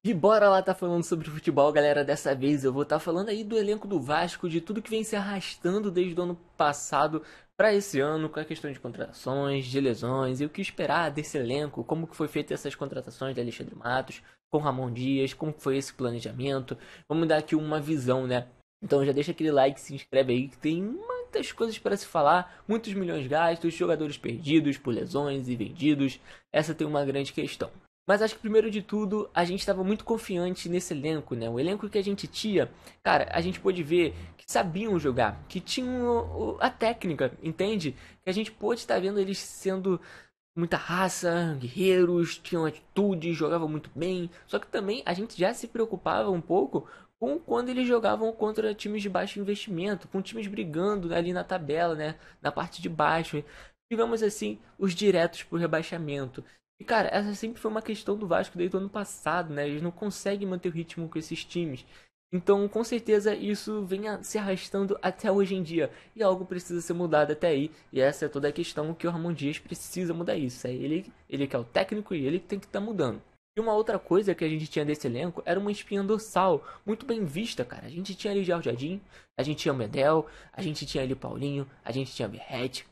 E bora lá tá falando sobre futebol, galera. Dessa vez eu vou estar falando aí do elenco do Vasco, de tudo que vem se arrastando desde o ano passado para esse ano, com a questão de contratações, de lesões e o que esperar desse elenco, como que foi feita essas contratações de Alexandre Matos, com Ramon Dias, como foi esse planejamento. Vamos dar aqui uma visão, né? Então já deixa aquele like, se inscreve aí que tem muitas coisas para se falar, muitos milhões gastos, jogadores perdidos por lesões e vendidos. Essa tem uma grande questão. Mas acho que primeiro de tudo, a gente estava muito confiante nesse elenco, né? O elenco que a gente tinha, cara, a gente pôde ver que sabiam jogar, que tinham a técnica, entende? Que a gente pôde estar vendo eles sendo muita raça, guerreiros, tinham atitude, jogavam muito bem. Só que também a gente já se preocupava um pouco com quando eles jogavam contra times de baixo investimento, com times brigando ali na tabela, né? Na parte de baixo. Digamos assim, os diretos por rebaixamento. E, cara, essa sempre foi uma questão do Vasco desde o ano passado, né? Eles não conseguem manter o ritmo com esses times. Então, com certeza, isso vem se arrastando até hoje em dia. E algo precisa ser mudado até aí. E essa é toda a questão que o Ramon Dias precisa mudar isso. É ele que é o técnico e ele que tem que estar mudando. E uma outra coisa que a gente tinha desse elenco era uma espinha dorsal, muito bem vista, cara. A gente tinha ali Jardim, a gente tinha o Medel, a gente tinha ali Paulinho, a gente tinha Verratti,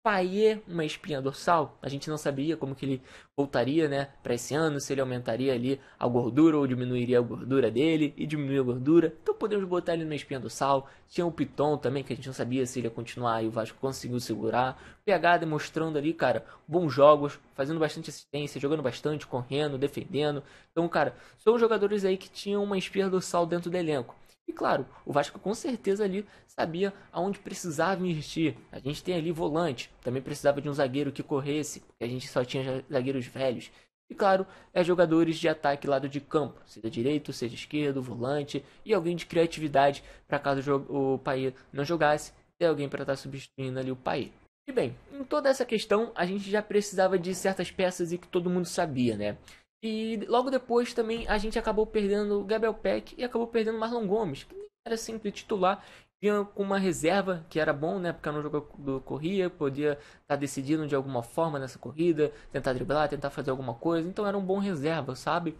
Payet, uma espinha dorsal. A gente não sabia como que ele voltaria, né, para esse ano, se ele aumentaria ali a gordura ou diminuiria a gordura dele e diminuir a gordura. Então podemos botar ele numa espinha dorsal. Tinha o Piton também, que a gente não sabia se ele ia continuar e o Vasco conseguiu segurar. O PH demonstrando ali, cara, bons jogos, fazendo bastante assistência, jogando bastante, correndo, defendendo. Então, cara, são jogadores aí que tinham uma espinha dorsal dentro do elenco. E claro, o Vasco com certeza ali sabia aonde precisava investir. A gente tem ali volante, também precisava de um zagueiro que corresse, porque a gente só tinha zagueiros velhos. E claro, jogadores de ataque lado de campo, seja direito, seja esquerdo, volante e alguém de criatividade para caso o Payet não jogasse, ter alguém para estar substituindo ali o Payet. E bem, em toda essa questão a gente já precisava de certas peças e que todo mundo sabia, né? E logo depois também a gente acabou perdendo o Gabriel Peck e acabou perdendo o Marlon Gomes, que nem era sempre titular, vinha com uma reserva que era bom, né? Porque no jogo do corria, podia estar decidindo de alguma forma nessa corrida, tentar driblar, tentar fazer alguma coisa, então era um bom reserva, sabe?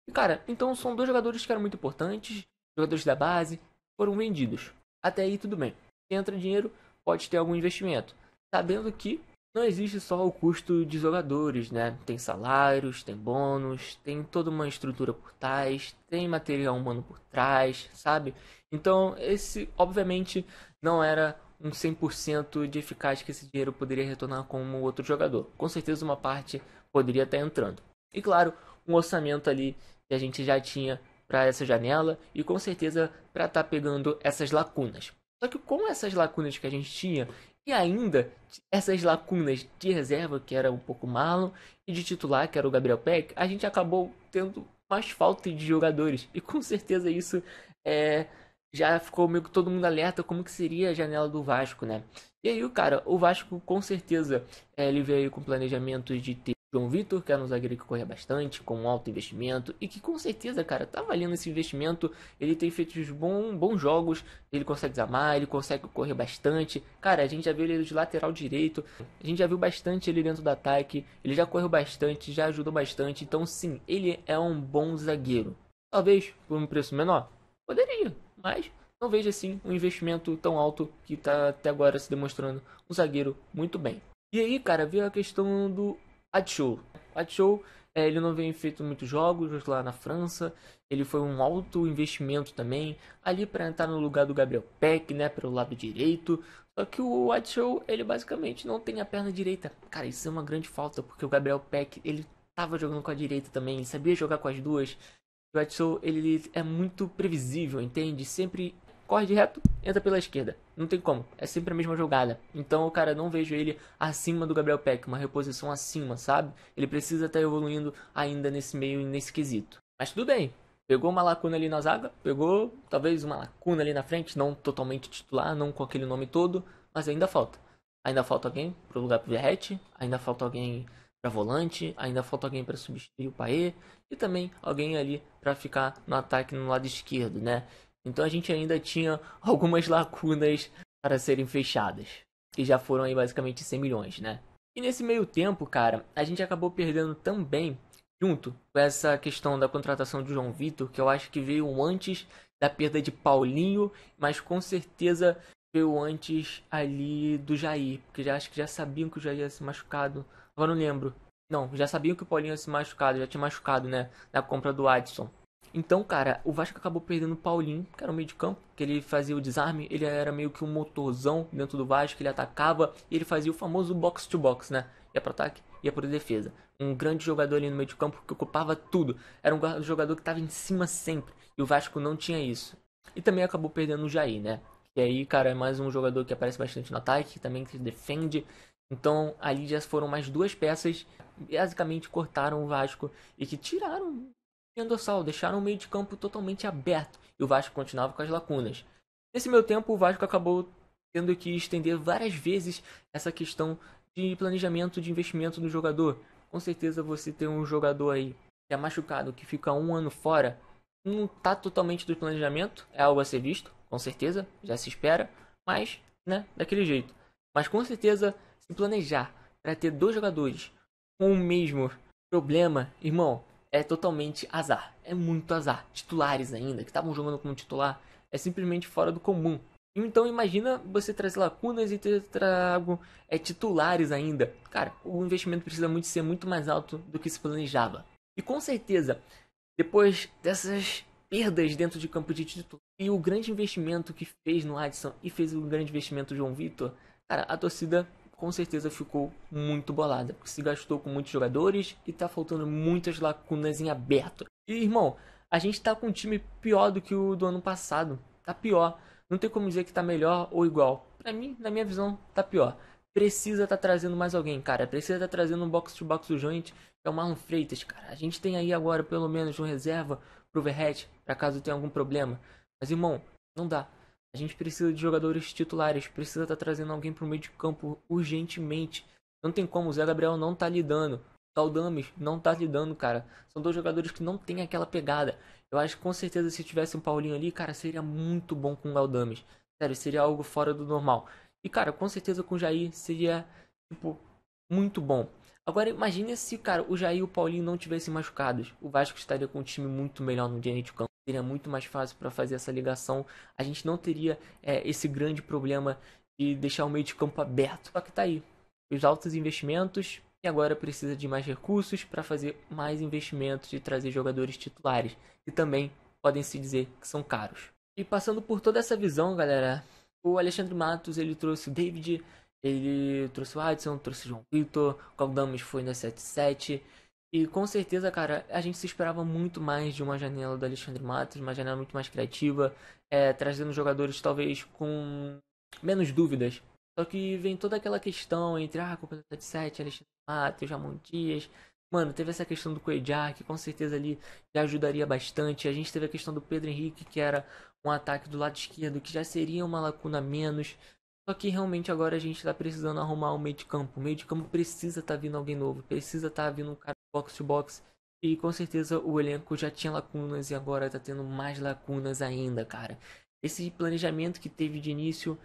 E cara, então são dois jogadores que eram muito importantes, jogadores da base, foram vendidos. Até aí tudo bem. Se entra dinheiro, pode ter algum investimento. Sabendo que não existe só o custo de jogadores, né? Tem salários, tem bônus, tem toda uma estrutura por trás, tem material humano por trás, sabe? Então, esse, obviamente, não era um 100% de eficaz que esse dinheiro poderia retornar como outro jogador. Com certeza uma parte poderia estar entrando. E claro, um orçamento ali que a gente já tinha para essa janela e com certeza para estar pegando essas lacunas. Só que com essas lacunas que a gente tinha e ainda essas lacunas de reserva, que era um pouco Marlon, e de titular, que era o Gabriel Peck, a gente acabou tendo mais falta de jogadores. E com certeza isso é, já ficou meio que todo mundo alerta como que seria a janela do Vasco, né? E aí, cara, o Vasco com certeza ele veio com planejamento de ter João Vitor, que era um zagueiro que corria bastante, com um alto investimento, e que com certeza, cara, tá valendo esse investimento. Ele tem feito bons jogos, ele consegue desarmar, ele consegue correr bastante. Cara, a gente já viu ele de lateral direito, a gente já viu bastante ele dentro do ataque, ele já correu bastante, já ajudou bastante. Então, sim, ele é um bom zagueiro. Talvez por um preço menor, poderia, mas não vejo assim um investimento tão alto que tá até agora se demonstrando um zagueiro muito bem. E aí, cara, veio a questão do Adshow. Adshow, ele não vem feito muitos jogos lá na França. Ele foi um alto investimento também. Ali para entrar no lugar do Gabriel Peck, né? Pelo lado direito. Só que o Adshow, ele basicamente não tem a perna direita. Cara, isso é uma grande falta. Porque o Gabriel Peck, ele tava jogando com a direita também. Ele sabia jogar com as duas. O Adshow, ele é muito previsível, entende? Sempre corre de reto, entra pela esquerda. Não tem como, é sempre a mesma jogada. Então, cara, não vejo ele acima do Gabriel Peck, uma reposição acima, sabe? Ele precisa estar evoluindo ainda nesse meio e nesse quesito. Mas tudo bem, pegou uma lacuna ali na zaga, pegou talvez uma lacuna ali na frente, não totalmente titular, não com aquele nome todo, mas ainda falta. Ainda falta alguém pro lugar pro Verratti, ainda falta alguém para volante, ainda falta alguém para substituir o Payet e também alguém ali para ficar no ataque no lado esquerdo, né? Então a gente ainda tinha algumas lacunas para serem fechadas, que já foram aí basicamente 100 milhões, né? E nesse meio tempo, cara, a gente acabou perdendo também junto com essa questão da contratação de João Vitor, que eu acho que veio antes da perda de Paulinho, mas com certeza veio antes ali do Jair, porque já acho que já sabiam que o Jair ia se machucado. Agora não lembro. Não, já sabiam que o Paulinho ia se machucado, já tinha machucado, né, na compra do Adson. Então, cara, o Vasco acabou perdendo o Paulinho, que era o meio de campo, que ele fazia o desarme, ele era meio que um motorzão dentro do Vasco, ele atacava e ele fazia o famoso box to box, né? Ia pro ataque, ia pro defesa. Um grande jogador ali no meio de campo que ocupava tudo. Era um jogador que estava em cima sempre. E o Vasco não tinha isso. E também acabou perdendo o Jair, né? E aí, cara, é mais um jogador que aparece bastante no ataque, também que defende. Então, ali já foram mais duas peças, basicamente cortaram o Vasco e que tiraram endossal, deixaram o meio de campo totalmente aberto e o Vasco continuava com as lacunas. Nesse meio tempo, o Vasco acabou tendo que estender várias vezes essa questão de planejamento de investimento no jogador. Com certeza você tem um jogador aí que é machucado, que fica um ano fora, não está totalmente do planejamento, é algo a ser visto, com certeza, já se espera, mas, né, daquele jeito. Mas com certeza, se planejar para ter dois jogadores com o mesmo problema, irmão, é totalmente azar. É muito azar. Titulares ainda, que estavam jogando como titular, é simplesmente fora do comum. Então imagina você trazer lacunas e ter trago titulares ainda. Cara, o investimento precisa muito ser muito mais alto do que se planejava. E com certeza, depois dessas perdas dentro de campo de título e o grande investimento que fez no Adson e fez o grande investimento no João Vitor, cara, a torcida com certeza ficou muito bolada, porque se gastou com muitos jogadores e tá faltando muitas lacunas em aberto. E, irmão, a gente tá com um time pior do que o do ano passado. Tá pior. Não tem como dizer que tá melhor ou igual. Pra mim, na minha visão, tá pior. Precisa tá trazendo mais alguém, cara. Precisa tá trazendo um box-to-box urgente, que é o Marlon Freitas, cara. A gente tem aí agora, pelo menos, um reserva pro Verret, pra caso tenha algum problema. Mas, irmão, não dá. A gente precisa de jogadores titulares, precisa estar trazendo alguém para o meio de campo urgentemente. Não tem como, o Zé Gabriel não tá lidando. O Galdames não tá lidando, cara. São dois jogadores que não tem aquela pegada. Eu acho que com certeza se tivesse um Paulinho ali, cara, seria muito bom com o Galdames. Sério, seria algo fora do normal. E, cara, com certeza com o Jair seria, tipo, muito bom. Agora imagine se, cara, o Jair e o Paulinho não tivessem machucados. O Vasco estaria com um time muito melhor no dia de campo. Seria muito mais fácil para fazer essa ligação. A gente não teria esse grande problema de deixar o meio de campo aberto. Só que tá aí. Os altos investimentos e agora precisa de mais recursos para fazer mais investimentos e trazer jogadores titulares. E também podem se dizer que são caros. E passando por toda essa visão, galera, o Alexandre Matos ele trouxe o David, ele trouxe o Adson, trouxe o João Vitor, o Galdames foi na 7-7. E com certeza, cara, a gente se esperava muito mais de uma janela do Alexandre Matos, uma janela muito mais criativa, trazendo jogadores talvez com menos dúvidas. Só que vem toda aquela questão entre Copa do 77, Alexandre Matos, Ramon Dias. Mano, teve essa questão do Cuéllar, que com certeza ali já ajudaria bastante. A gente teve a questão do Pedro Henrique, que era um ataque do lado esquerdo, que já seria uma lacuna a menos. Só que realmente agora a gente está precisando arrumar o meio de campo. O meio de campo precisa estar vindo alguém novo, precisa estar vindo um cara box to box. E com certeza o elenco já tinha lacunas e agora está tendo mais lacunas ainda, cara. Esse planejamento que teve de início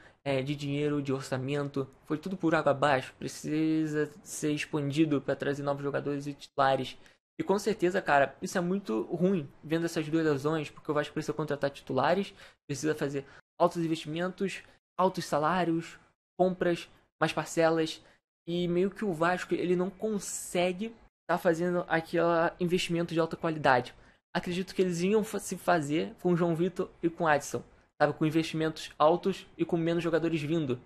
de dinheiro, de orçamento, foi tudo por água abaixo. Precisa ser expandido para trazer novos jogadores e titulares. E com certeza, cara, isso é muito ruim vendo essas duas lesões, porque o Vasco precisa contratar titulares, precisa fazer altos investimentos, altos salários, compras, mais parcelas. E meio que o Vasco ele não consegue estar fazendo aquele investimento de alta qualidade. Acredito que eles iam se fazer com o João Vitor e com o Adson, sabe? Com investimentos altos e com menos jogadores vindo.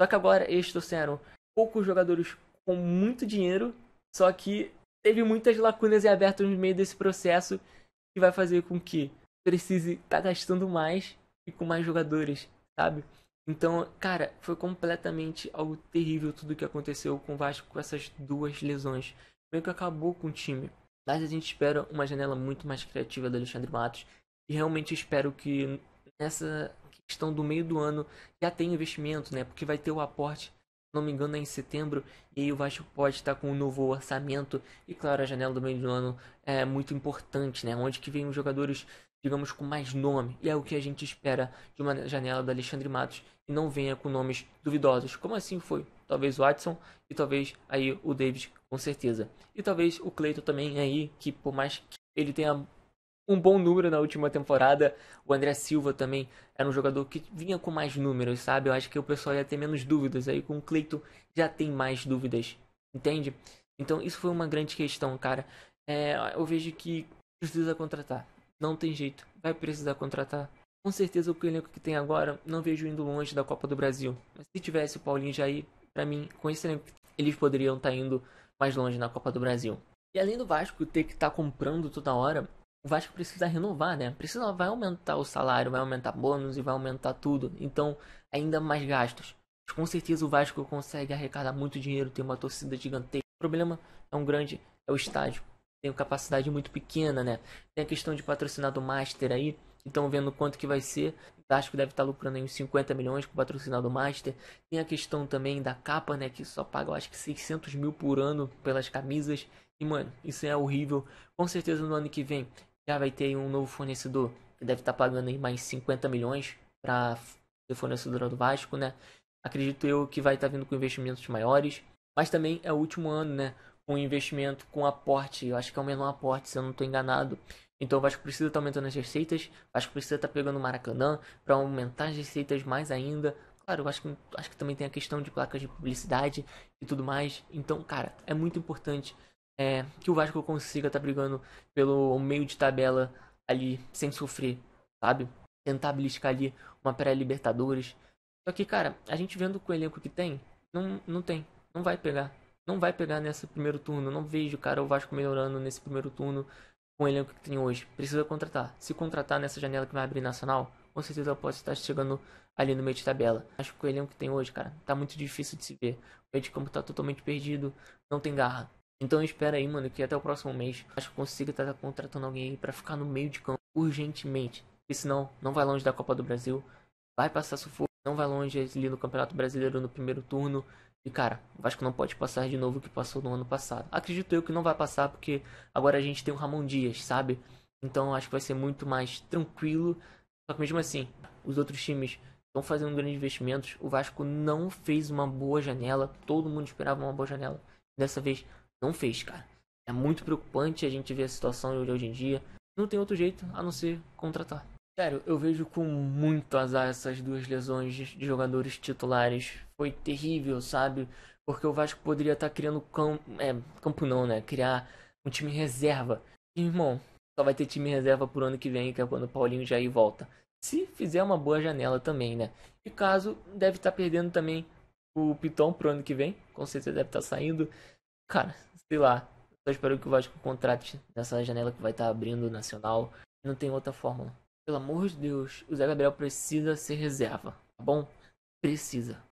Só que agora eles trouxeram poucos jogadores com muito dinheiro, só que teve muitas lacunas e abertas no meio desse processo que vai fazer com que precise estar gastando mais e com mais jogadores, sabe? Então, cara, foi completamente algo terrível tudo que aconteceu com o Vasco com essas duas lesões. Meio que acabou com o time. Mas a gente espera uma janela muito mais criativa do Alexandre Matos. E realmente espero que nessa questão do meio do ano já tenha investimento, né? Porque vai ter o aporte, se não me engano, é em setembro. E aí o Vasco pode estar com um novo orçamento. E claro, a janela do meio do ano é muito importante, né? Onde que vem os jogadores, digamos, com mais nome. E é o que a gente espera de uma janela do Alexandre Matos. E não venha com nomes duvidosos. Como assim foi? Talvez o Watson e talvez aí o David com certeza. E talvez o Cleiton também aí, que por mais que ele tenha um bom número na última temporada, o André Silva também era um jogador que vinha com mais números, sabe? Eu acho que o pessoal ia ter menos dúvidas. Aí com o Cleiton já tem mais dúvidas, entende? Então isso foi uma grande questão, cara. Eu vejo que precisa contratar. Não tem jeito, vai precisar contratar. Com certeza o elenco que tem agora, não vejo indo longe da Copa do Brasil. Mas se tivesse o Paulinho Jair, pra mim, com esse elenco, eles poderiam estar indo mais longe na Copa do Brasil. E além do Vasco ter que estar comprando toda hora, o Vasco precisa renovar, né? Precisa, vai aumentar o salário, vai aumentar bônus e vai aumentar tudo. Então, ainda mais gastos. Mas com certeza o Vasco consegue arrecadar muito dinheiro, tem uma torcida gigantesca. O problema é o estádio. Tem uma capacidade muito pequena, né? Tem a questão de patrocinar do Master aí. Então, vendo quanto que vai ser. O Vasco deve estar lucrando aí uns 50 milhões com o patrocinado do Master. Tem a questão também da capa, né? Que só paga, eu acho que 600 mil por ano pelas camisas. E, mano, isso é horrível. Com certeza no ano que vem já vai ter um novo fornecedor que deve estar pagando aí mais 50 milhões para ser fornecedora do Vasco, né? Acredito eu que vai estar vindo com investimentos maiores. Mas também é o último ano, né? Com investimento, com aporte. Eu acho que é o menor aporte, se eu não estou enganado. Então o Vasco precisa estar aumentando as receitas. O Vasco precisa estar pegando o Maracanã para aumentar as receitas mais ainda. Claro, eu acho que também tem a questão de placas de publicidade e tudo mais. Então, cara, é muito importante que o Vasco consiga estar brigando pelo meio de tabela ali sem sofrer, sabe? Tentar beliscar ali uma pré-Libertadores. Só que, cara, a gente vendo com o elenco que tem, não tem. Não vai pegar. Não vai pegar nesse primeiro turno. Não vejo, cara, o Vasco melhorando nesse primeiro turno com o elenco que tem hoje. Precisa contratar. Se contratar nessa janela que vai abrir nacional, com certeza pode estar chegando ali no meio de tabela. Acho que o elenco que tem hoje, cara, tá muito difícil de se ver. O meio de campo tá totalmente perdido. Não tem garra. Então espera aí, mano, que até o próximo mês acho que consiga estar contratando alguém aí pra ficar no meio de campo urgentemente. Porque senão não vai longe da Copa do Brasil. Vai passar sufoco. Não vai longe ali no Campeonato Brasileiro no primeiro turno. E cara, o Vasco não pode passar de novo o que passou no ano passado. Acredito eu que não vai passar porque agora a gente tem o Ramon Dias, sabe? Então acho que vai ser muito mais tranquilo. Só que mesmo assim, os outros times estão fazendo grandes investimentos. O Vasco não fez uma boa janela. Todo mundo esperava uma boa janela. Dessa vez não fez, cara. É muito preocupante a gente ver a situação de hoje em dia. Não tem outro jeito a não ser contratar. Sério, eu vejo com muito azar essas duas lesões de jogadores titulares. Foi terrível, sabe? Porque o Vasco poderia estar criando campo não, né? Criar um time reserva. E, irmão, só vai ter time reserva por ano que vem, que é quando o Paulinho Jair volta. Se fizer uma boa janela também, né? E caso, deve estar perdendo também o Piton pro ano que vem. Com certeza deve estar saindo. Cara, sei lá. Só espero que o Vasco contrate nessa janela que vai estar abrindo nacional. Não tem outra fórmula. Pelo amor de Deus, o Zé Gabriel precisa ser reserva, tá bom? Precisa.